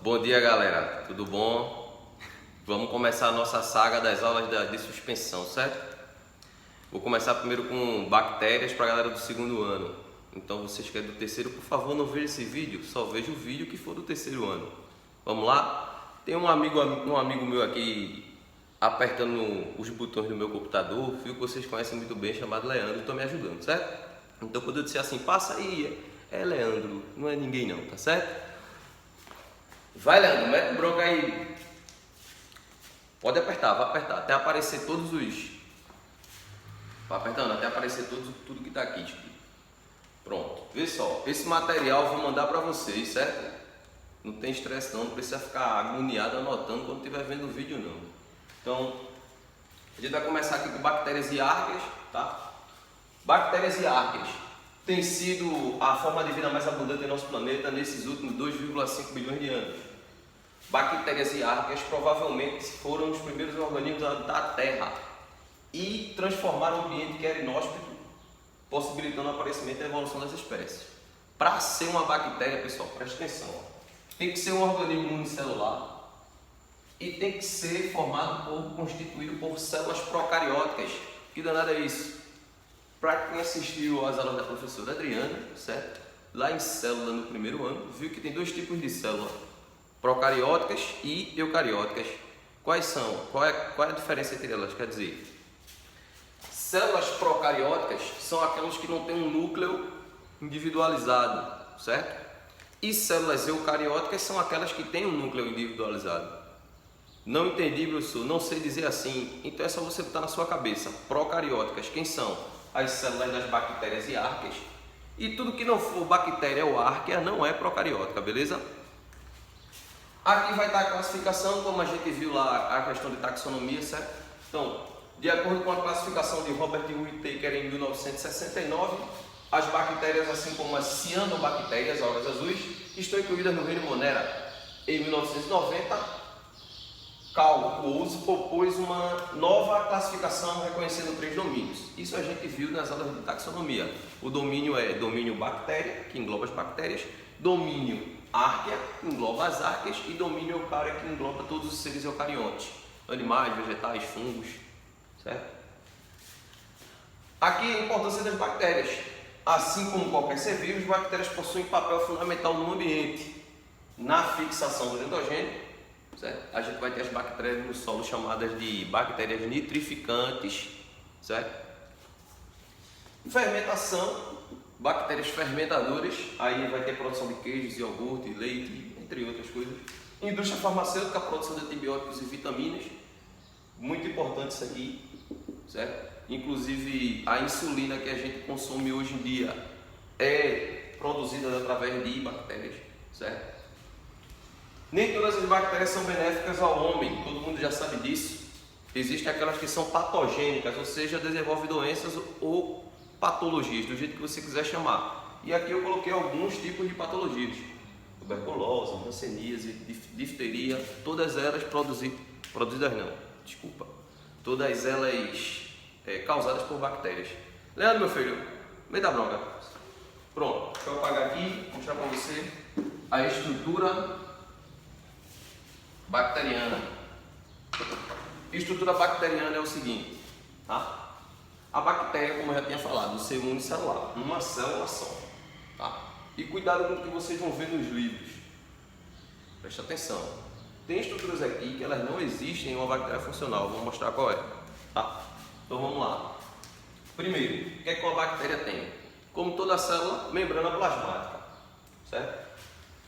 Bom dia, galera, tudo bom? Vamos começar a nossa saga das aulas de suspensão, certo? Vou começar primeiro com bactérias para a galera do segundo ano. Então vocês que é do terceiro, por favor, não vejam esse vídeo, só veja o vídeo que for do terceiro ano. Vamos lá? Tem um amigo meu aqui apertando os botões do meu computador, viu que vocês conhecem muito bem, chamado Leandro, está me ajudando, certo? Então quando eu disser assim, passa aí, é Leandro, não é ninguém não, tá certo? Vai, Leandro, mete bronca aí. Pode apertar, vai apertar, até aparecer todos os... Vai apertando, até aparecer tudo que tá aqui, tipo. Pronto, vê só, esse material eu vou mandar para vocês, certo? Não tem estresse não precisa ficar agoniado anotando quando estiver vendo o vídeo não. Então, a gente vai começar aqui com bactérias e arqueias, tá? Bactérias e arqueias tem sido a forma de vida mais abundante em nosso planeta nesses últimos 2,5 bilhões de anos. Bactérias e arqueias provavelmente foram os primeiros organismos da Terra e transformaram o ambiente que era inóspito, possibilitando o aparecimento e a evolução das espécies. Para ser uma bactéria, pessoal, preste atenção, tem que ser um organismo unicelular e tem que ser constituído por células procarióticas. Que danada é isso? Para quem assistiu às aulas da professora Adriana, certo? Lá em célula no primeiro ano, viu que tem dois tipos de célula, procarióticas e eucarióticas. Quais são? Qual é a diferença entre elas? Quer dizer, células procarióticas são aquelas que não têm um núcleo individualizado, certo? E células eucarióticas são aquelas que têm um núcleo individualizado. Não entendi, professor, não sei dizer assim, então é só você botar na sua cabeça. Procarióticas, quem são? As células das bactérias e arqueias. E tudo que não for bactéria ou arqueia não é procariótica, beleza? Aqui vai estar a classificação, como a gente viu lá a questão de taxonomia, certo? Então, de acordo com a classificação de Robert Whittaker em 1969, as bactérias, assim como as cianobactérias, algas azuis, estão incluídas no reino Monera. Em 1990, Carl Woese propôs uma nova classificação reconhecendo 3 domínios. Isso a gente viu nas aulas de taxonomia. O domínio é domínio bactéria, que engloba as bactérias, domínio árquea, que engloba as árqueas, e domínio eucária, que engloba todos os seres eucariontes, animais, vegetais, fungos, certo? Aqui a importância das bactérias. Assim como qualquer ser vivo, as bactérias possuem papel fundamental no ambiente, na fixação do nitrogênio. Certo? A gente vai ter as bactérias no solo chamadas de bactérias nitrificantes, certo? Fermentação, bactérias fermentadoras, aí vai ter produção de queijos, iogurte, leite, entre outras coisas. Indústria farmacêutica, produção de antibióticos e vitaminas, muito importante isso aqui, certo? Inclusive a insulina que a gente consome hoje em dia é produzida através de bactérias, certo? Nem todas as bactérias são benéficas ao homem, todo mundo já sabe disso. Existem aquelas que são patogênicas, ou seja, desenvolvem doenças ou patologias, do jeito que você quiser chamar. E aqui eu coloquei alguns tipos de patologias: tuberculose, hanseníase, difteria, todas elas todas elas causadas por bactérias. Leandro, meu filho, me dá bronca. Pronto, deixa eu apagar aqui, mostrar para você a estrutura bacteriana. Estrutura bacteriana é o seguinte, tá? A bactéria, como eu já tinha falado, o ser unicelular, uma célula só, tá? E cuidado com o que vocês vão ver nos livros. Presta atenção. Tem estruturas aqui que elas não existem em uma bactéria funcional. Vou mostrar qual é, tá? Então vamos lá. Primeiro, o que é que uma bactéria tem? Como toda célula, membrana plasmática, certo?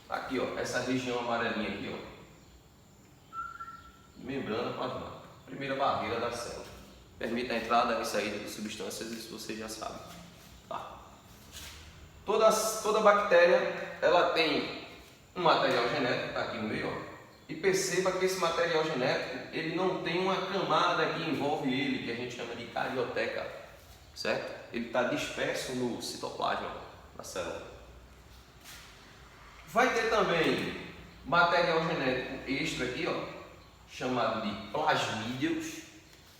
Aqui, ó, essa região amarelinha aqui, ó. Membrana plasmática, primeira barreira da célula, permite a entrada e saída de substâncias, isso você já sabe, tá? Toda bactéria ela tem um material genético, tá aqui no meio, ó, e perceba que esse material genético ele não tem uma camada que envolve ele, que a gente chama de carioteca, certo? Ele está disperso no citoplasma da célula. Vai ter também material genético extra aqui, ó, chamado de plasmídeos,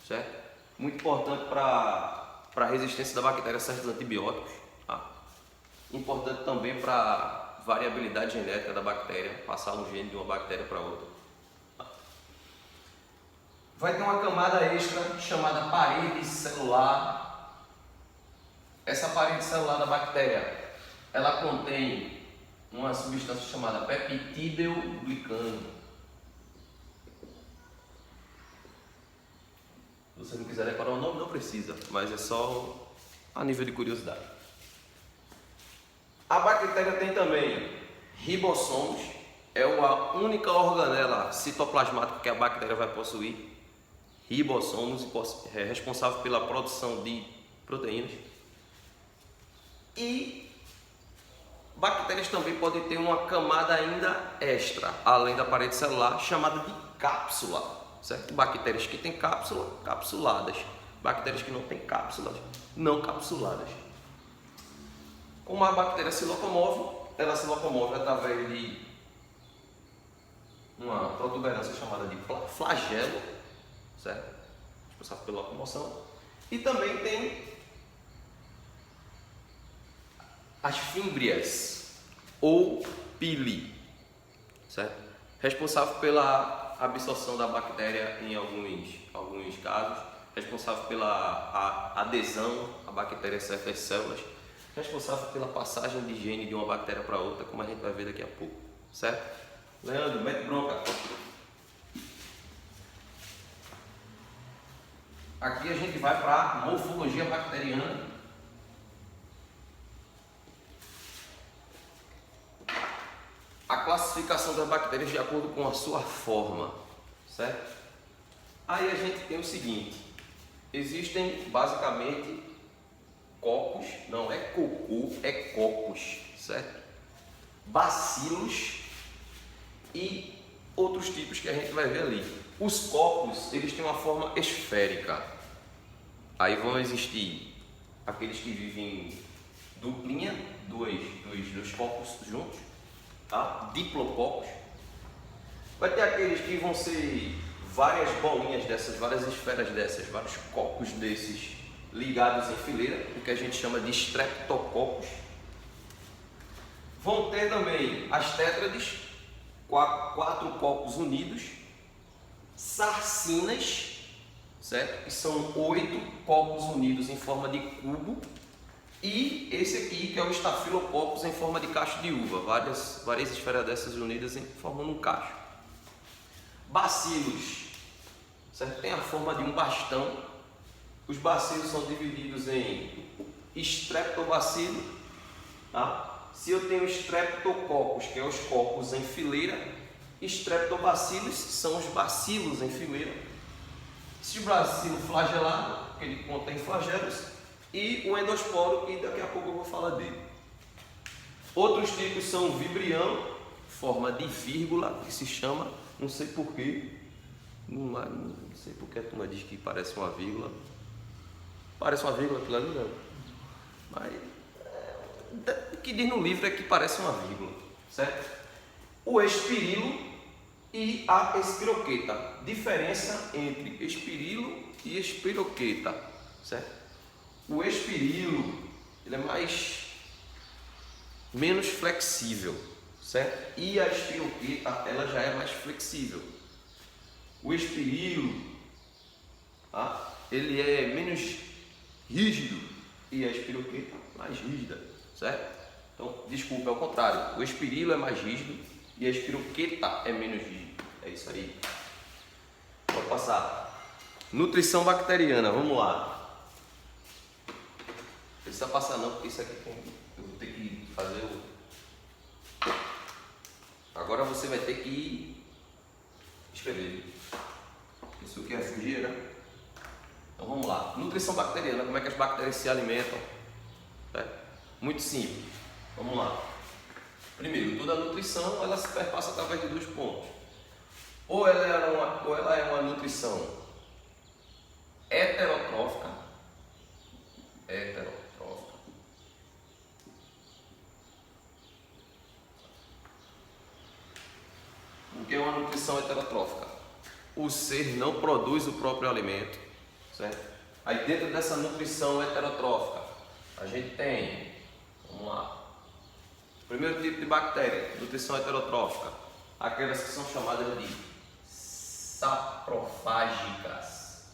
certo? Muito importante para a resistência da bactéria a certos antibióticos, tá? Importante também para variabilidade genética da bactéria, passar um gene de uma bactéria para outra. Vai ter uma camada extra chamada parede celular. Essa parede celular da bactéria, ela contém uma substância chamada peptidoglicano. Se você não quiser decorar o nome, não precisa, mas é só a nível de curiosidade. A bactéria tem também ribossomos, é a única organela citoplasmática que a bactéria vai possuir. Ribossomos, é responsável pela produção de proteínas. E bactérias também podem ter uma camada ainda extra, além da parede celular, chamada de cápsula, certo? Bactérias que têm cápsula, capsuladas. Bactérias que não têm cápsulas, não capsuladas. Como a bactéria se locomove, ela se locomove através de uma protuberância chamada de flagelo, certo? Responsável pela locomoção. E também tem as fímbrias ou pili, certo? Responsável pela absorção da bactéria em alguns casos, responsável pela adesão à bactéria a certas células, responsável pela passagem de gene de uma bactéria para outra, como a gente vai ver daqui a pouco, certo? Leandro, mete bronca. Aqui a gente vai para a morfologia bacteriana. A classificação das bactérias de acordo com a sua forma, certo? Aí a gente tem o seguinte: existem basicamente cocos, não é cocô, é cocos, certo? Bacilos e outros tipos que a gente vai ver ali. Os cocos, eles têm uma forma esférica. Aí vão existir aqueles que vivem duplinha, dois cocos juntos, tá? Diplococos. Vai ter aqueles que vão ser várias bolinhas dessas, várias esferas dessas, vários cocos desses ligados em fileira, o que a gente chama de streptococcus. Vão ter também as tétrades, quatro cocos unidos, sarcinas, certo? Que são 8 cocos unidos em forma de cubo, e esse aqui que é o estafilococcus em forma de cacho de uva, várias esferas dessas unidas formando um cacho. Bacilos, certo? Tem a forma de um bastão. Os bacilos são divididos em streptobacilo, tá? Se eu tenho streptococcus, que é os cocos em fileira, streptobacillus são os bacilos em fileira. Esse bacilo flagelado, que ele contém flagelos, e o endosporo, que daqui a pouco eu vou falar dele. Outros tipos são o vibrião, forma de vírgula, que se chama, não sei porquê, não sei porque a turma diz que parece uma vírgula. Parece uma vírgula aquilo ali, não. Mas o que diz no livro é que parece uma vírgula, certo? O espirilo e a espiroqueta. Diferença entre espirilo e espiroqueta, certo? O espirilo, ele é menos flexível, certo? E a espiroqueta, ela já é mais flexível. O espirilo, tá? Ele é menos rígido e a espiroqueta mais rígida, certo? Então, desculpa, é o contrário. O espirilo é mais rígido e a espiroqueta é menos rígida. É isso aí. Vou passar. Nutrição bacteriana, vamos lá. Não precisa passar não, porque isso aqui eu vou ter que fazer o... Agora você vai ter que escrever. Isso aqui é fugir, né? Então vamos lá. Nutrição bacteriana, como é que as bactérias se alimentam? Muito simples. Vamos lá. Primeiro, toda a nutrição ela se perpassa através de 2 pontos. Ou ela é uma nutrição heterotrófica. O que é uma nutrição heterotrófica? O ser não produz o próprio alimento, certo? Aí dentro dessa nutrição heterotrófica, a gente tem, vamos lá, Primeiro tipo de bactéria, nutrição heterotrófica, aquelas que são chamadas de saprofágicas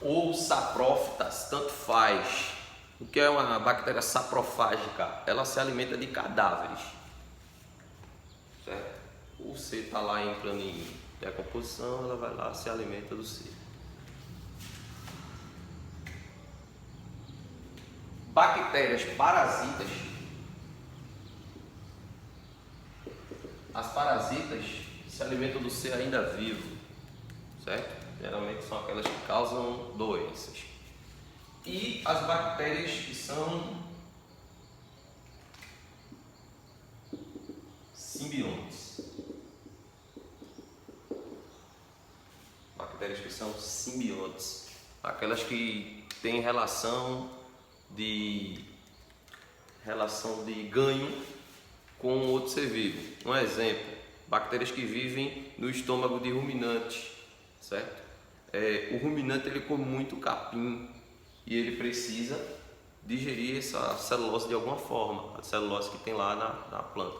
ou saprófitas, tanto faz. O que é uma bactéria saprofágica? Ela se alimenta de cadáveres, certo? O ser está lá entrando em decomposição, ela vai lá, se alimenta do ser. Bactérias parasitas. As parasitas se alimentam do ser ainda vivo, certo? Geralmente são aquelas que causam doenças. E as bactérias que são simbiontes. Bactérias que são simbiontes. Aquelas que têm relação de ganho com outro ser vivo. Um exemplo, bactérias que vivem no estômago de ruminantes, certo? O ruminante ele come muito capim e ele precisa digerir essa celulose de alguma forma, a celulose que tem lá na planta.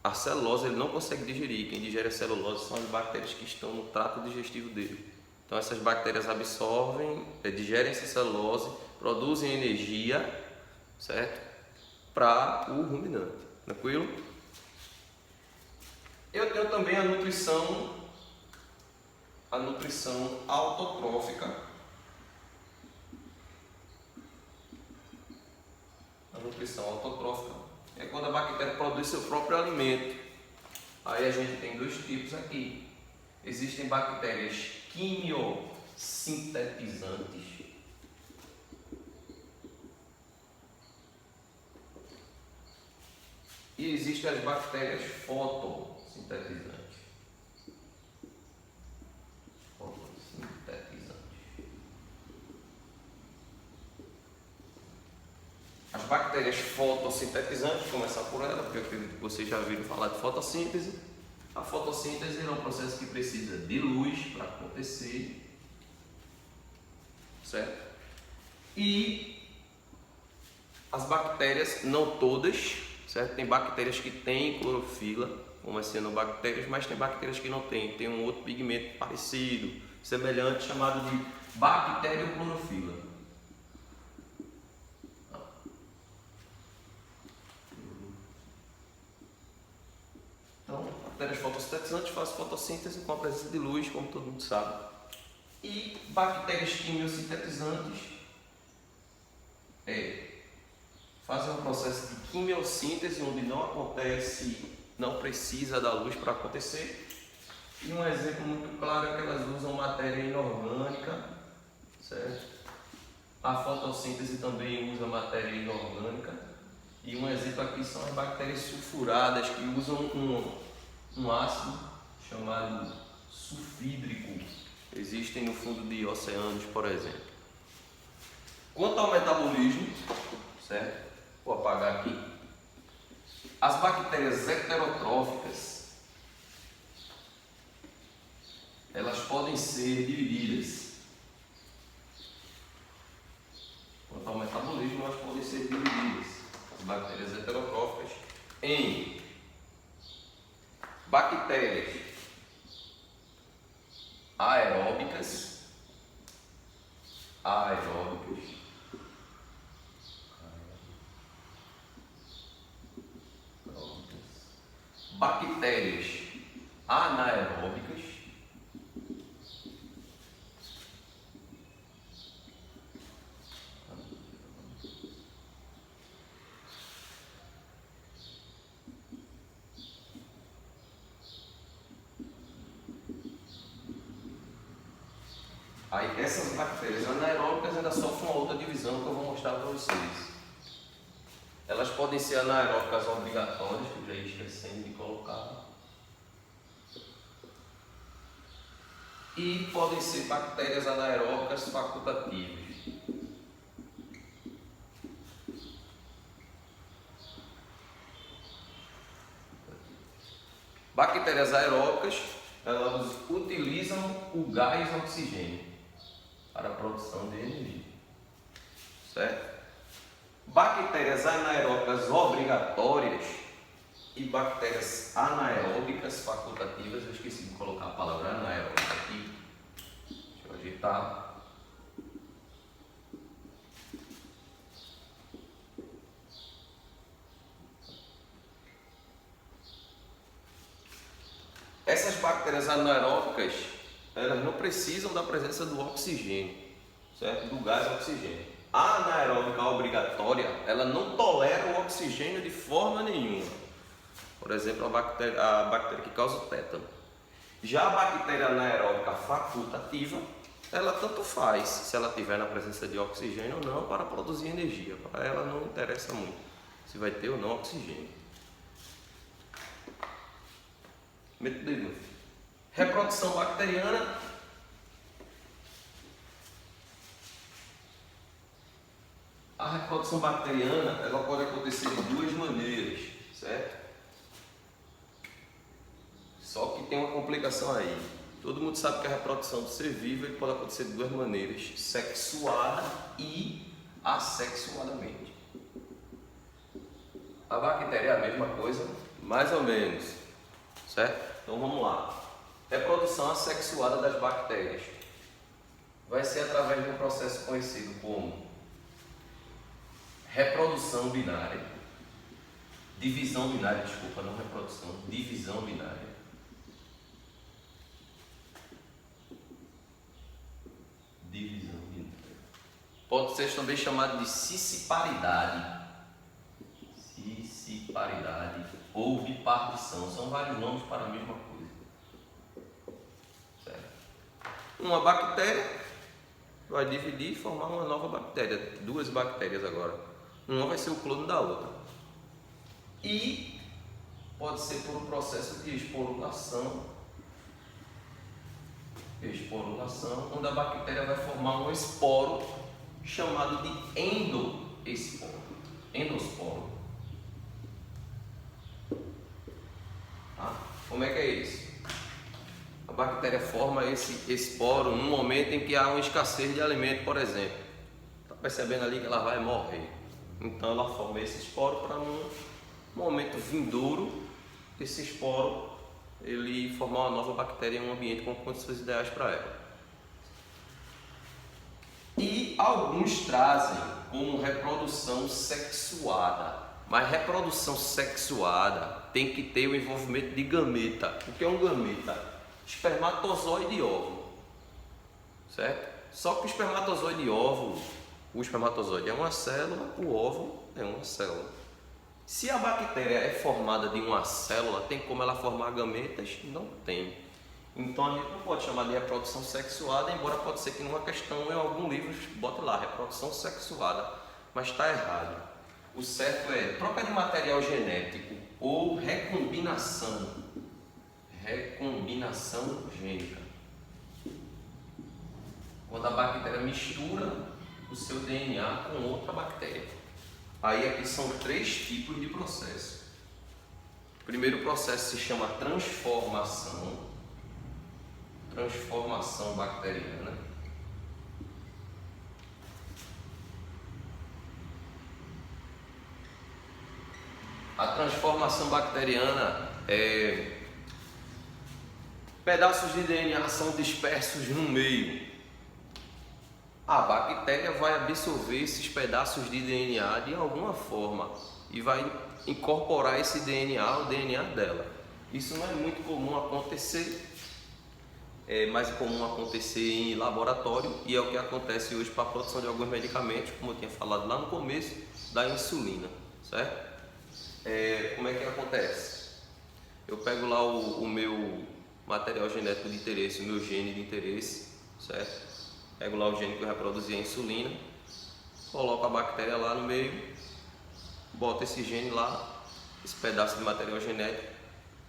A celulose ele não consegue digerir, quem digere a celulose são as bactérias que estão no trato digestivo dele. Então essas bactérias absorvem, digerem essa celulose, produzem energia, certo? Para o ruminante, tranquilo? Eu tenho também a nutrição autotrófica. A nutrição autotrófica é quando a bactéria produz seu próprio alimento. Aí a gente tem dois tipos aqui. Existem bactérias quimiosintetizantes e existem as bactérias fotossintetizantes. As bactérias fotossintetizantes, vou começar por ela, porque eu acredito que vocês já ouviram falar de fotossíntese. A fotossíntese é um processo que precisa de luz para acontecer, certo? E as bactérias, não todas, certo? Tem bactérias que têm clorofila, como as cianobactérias, mas tem bactérias que não têm. Tem um outro pigmento parecido, semelhante, chamado de bacterioclorofila. Então, bactérias fotossintetizantes fazem fotossíntese com a presença de luz, como todo mundo sabe. E bactérias quimiosintetizantes fazem um processo de quimiossíntese, onde não precisa da luz para acontecer. E um exemplo muito claro é que elas usam matéria inorgânica, certo? A fotossíntese também usa matéria inorgânica. E um exemplo aqui são as bactérias sulfuradas, que usam um ácido chamado sulfídrico. Existem no fundo de oceanos, por exemplo. Quanto ao metabolismo, certo? Vou apagar aqui. As bactérias heterotróficas, elas podem ser divididas. Quanto ao metabolismo, elas podem ser divididas. As bactérias heterotróficas em bactérias aeróbicas, bactérias anaeróbicas Aí essas bactérias anaeróbicas ainda sofrem uma outra divisão que eu vou mostrar para vocês. Elas podem ser anaeróbicas obrigatórias, que eu já ia esquecendo de colocar. E podem ser bactérias anaeróbicas facultativas. Bactérias aeróbicas, elas utilizam o gás oxigênio para a produção de energia, certo? Bactérias anaeróbicas obrigatórias e bactérias anaeróbicas facultativas. Eu esqueci de colocar a palavra anaeróbica aqui. Deixa eu ajeitar. Essas bactérias anaeróbicas, elas não precisam da presença do oxigênio, certo? Do gás oxigênio. A anaeróbica obrigatória, ela não tolera o oxigênio de forma nenhuma. Por exemplo, a bactéria que causa o tétano. Já a bactéria anaeróbica facultativa, ela tanto faz se ela tiver na presença de oxigênio ou não para produzir energia. Para ela não interessa muito se vai ter ou não oxigênio. Mete o dedo. Reprodução bacteriana. A reprodução bacteriana, ela pode acontecer de duas maneiras, certo? Só que tem uma complicação aí. Todo mundo sabe que a reprodução do ser vivo ele pode acontecer de duas maneiras: sexuada e assexuadamente. A bactéria é a mesma coisa, mais ou menos, certo? Então vamos lá. Reprodução assexuada das bactérias vai ser através de um processo conhecido como reprodução binária, divisão binária, desculpa, não reprodução, divisão binária. Divisão binária. Pode ser também chamado de cisparidade. Cisparidade ou bipartição, são vários nomes para a mesma coisa. Certo? Uma bactéria vai dividir e formar uma nova bactéria, duas bactérias agora. Uma vai ser o clone da outra. E pode ser por um processo de esporulação, onde a bactéria vai formar um esporo chamado de endosporo. Tá? Como é que é isso? A bactéria forma esse esporo num momento em que há uma escassez de alimento, por exemplo. Está percebendo ali que ela vai morrer. Então ela forma esse esporo para num momento vindouro, esse esporo ele formar uma nova bactéria em um ambiente com condições ideais para ela. E alguns trazem como reprodução sexuada, mas reprodução sexuada tem que ter o envolvimento de gameta. O que é um gameta? Espermatozoide e óvulo, certo? Só que o espermatozoide e óvulo, o espermatozoide é uma célula, o óvulo é uma célula. Se a bactéria é formada de uma célula, tem como ela formar gametas? Não tem. Então a gente não pode chamar de reprodução sexuada, embora pode ser que numa questão em algum livro bote lá reprodução sexuada, mas está errado. O certo é troca de material genético ou recombinação gênica. Quando a bactéria mistura o seu DNA com outra bactéria. Aí aqui são três tipos de processo. O primeiro processo se chama transformação bacteriana. A transformação bacteriana é pedaços de DNA são dispersos no meio. A bactéria vai absorver esses pedaços de DNA de alguma forma e vai incorporar esse DNA, o DNA dela. Isso não é muito comum acontecer, é mais comum acontecer em laboratório e é o que acontece hoje para a produção de alguns medicamentos, como eu tinha falado lá no começo, da insulina, certo? Como é que acontece? Eu pego lá o meu material genético de interesse, o meu gene de interesse, certo? Pego lá o gene que eu reproduzir a insulina, coloco a bactéria lá no meio, boto esse gene lá, esse pedaço de material genético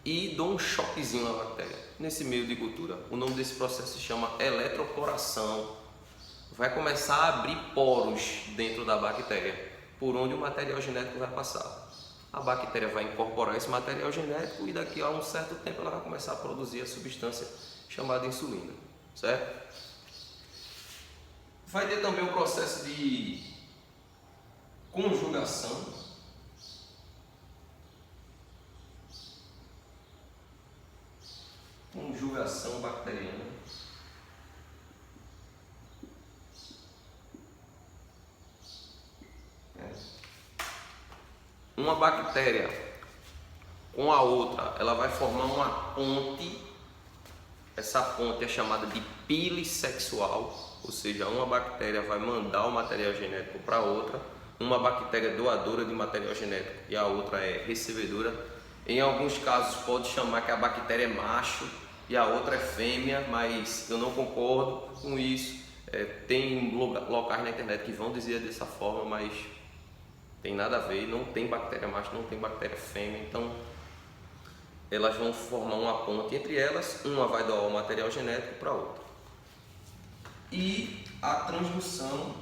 e dou um choquezinho na bactéria, nesse meio de cultura. O nome desse processo se chama eletroporação. Vai começar a abrir poros dentro da bactéria, por onde o material genético vai passar. A bactéria vai incorporar esse material genético e daqui a um certo tempo ela vai começar a produzir a substância chamada insulina, certo? Vai ter também o processo de conjugação, bacteriana, uma bactéria com a outra, ela vai formar uma ponte. Essa ponte é chamada de pilissexual, ou seja, uma bactéria vai mandar o material genético para outra, uma bactéria é doadora de material genético e a outra é recebedora. Em alguns casos pode chamar que a bactéria é macho e a outra é fêmea, mas eu não concordo com isso. Tem locais na internet que vão dizer dessa forma, mas tem nada a ver, não tem bactéria macho, não tem bactéria fêmea, então elas vão formar uma ponte entre elas, uma vai doar o material genético para a outra. E a transdução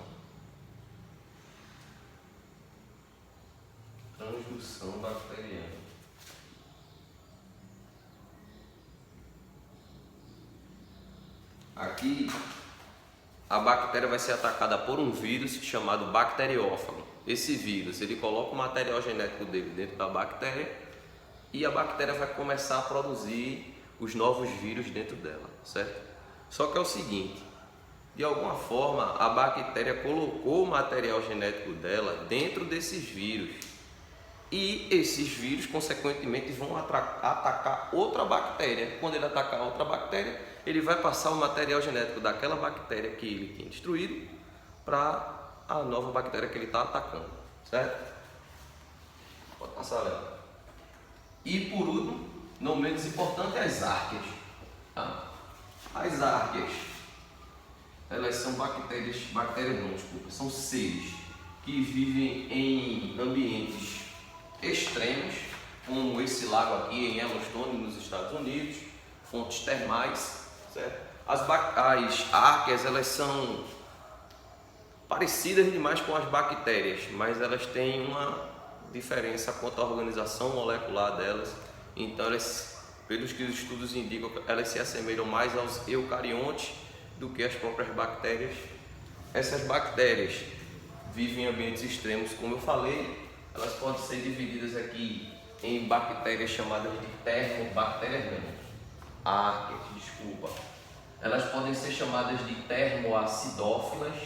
bacteriana. Aqui a bactéria vai ser atacada por um vírus chamado bacteriófago. Esse vírus, ele coloca o material genético dele dentro da bactéria e a bactéria vai começar a produzir os novos vírus dentro dela, certo? Só que é o seguinte, de alguma forma a bactéria colocou o material genético dela dentro desses vírus e esses vírus consequentemente vão atacar outra bactéria. Quando ele atacar outra bactéria, ele vai passar o material genético daquela bactéria que ele tinha destruído para a nova bactéria que ele está atacando, certo? Pode passar, Léo. E por último, não menos importante, as árqueas. Tá? As árqueas, elas são são seres que vivem em ambientes extremos, como esse lago aqui em Yellowstone, nos Estados Unidos, fontes termais, certo? As árqueas, elas são parecidas demais com as bactérias, mas elas têm uma diferença quanto à organização molecular delas. Então elas, pelos que os estudos indicam, elas se assemelham mais aos eucariontes do que as próprias bactérias. Essas bactérias vivem em ambientes extremos, como eu falei. Elas podem ser divididas aqui em bactérias chamadas de termobactérias, árqueas, desculpa. Elas podem ser chamadas de termoacidófilas.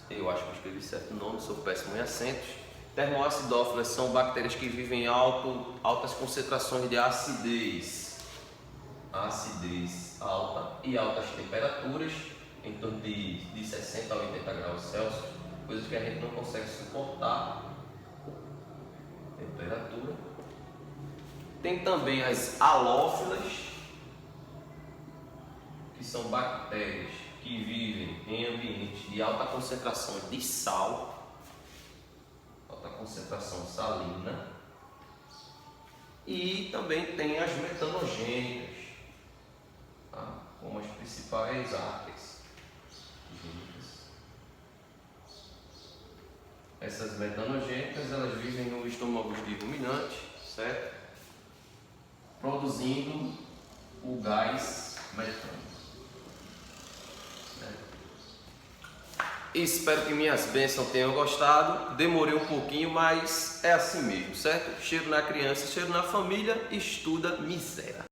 Eu acho que eu escrevi certo o nome, sou péssimo em acentos. Termoacidófilas são bactérias que vivem em altas concentrações de acidez alta e altas temperaturas, em torno de 60 a 80 graus Celsius, coisas que a gente não consegue suportar. Temperatura. Tem também as halófilas, que são bactérias que vivem em ambientes de alta concentração de sal, alta concentração salina. E também tem as metanogênicas, tá? Como as principais árqueas. Essas metanogênicas, elas vivem no estômago de ruminantes, certo? Produzindo o gás metano. Espero que minhas bênçãos tenham gostado. Demorei um pouquinho, mas é assim mesmo, certo? Cheiro na criança, cheiro na família, estuda miséria.